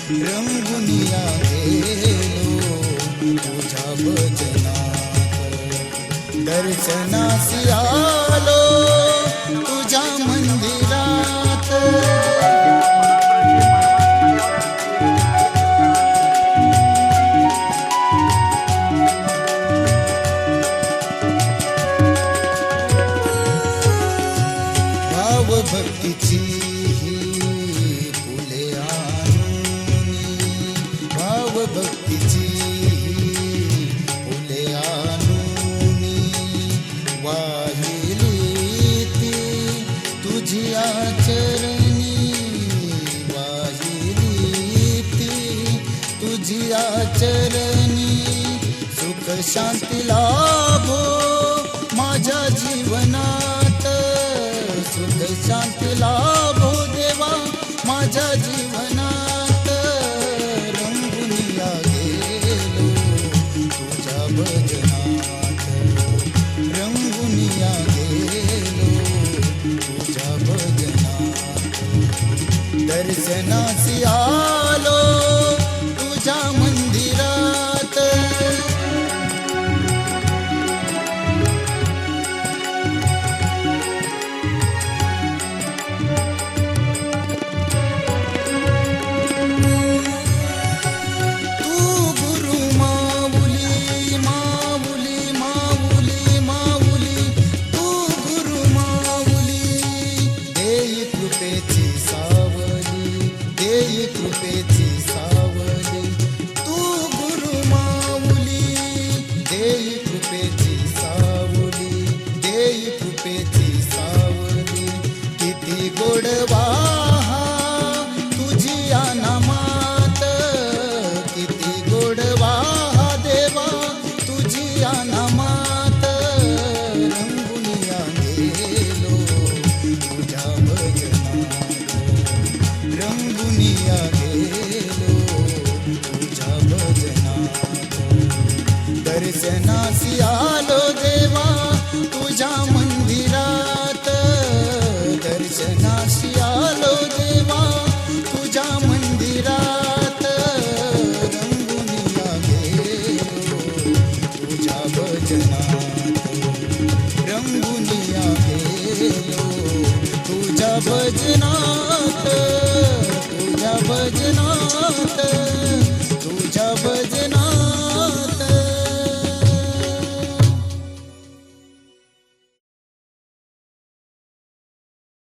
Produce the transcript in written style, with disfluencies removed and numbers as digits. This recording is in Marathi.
रंगुनिया गेलो तुझ्या भजनात, दर्शनासी आलो तुझ्या मंदिरात। भाव भक्तीची फुले आणूनी, भाव भक्तीची फुले आणूनी, वाहिली ती तुझ्या चरणी, वाहिली ती तुझ्या चरणी। सुख शांती लाभो माझ्या जीवनात, सुख शांती लाभो देवा माझ्या जीवनात। रंगुनिया गेलो तुझ्या भजनात, रंगुनिया गेलो तुझ्या भजनात, दर्शनासी आलो तुझ्या मंदिरात। कृपेची सावली तू गुरु माऊली, देई कृपेची सावली, देई कृपेची सावली। किती गोडवा तुझी या नामात, किती गोडवा देवा तुझी या नामात। रंगुनिया गेलो तुझ्या भजनात, रंगुनिया गेलो तुझ्या भजनात, दर्शनासी आलो देवा तुझ्या मंदिरात, दर्शनासी आलो देवा तुझ्या मंदिरात। रंगुनिया गेलो तुझ्या भजनात, रंगुनिया गेलो तुझ्या भजनात, तुझ्या भजनात, तुझ्या भजनात।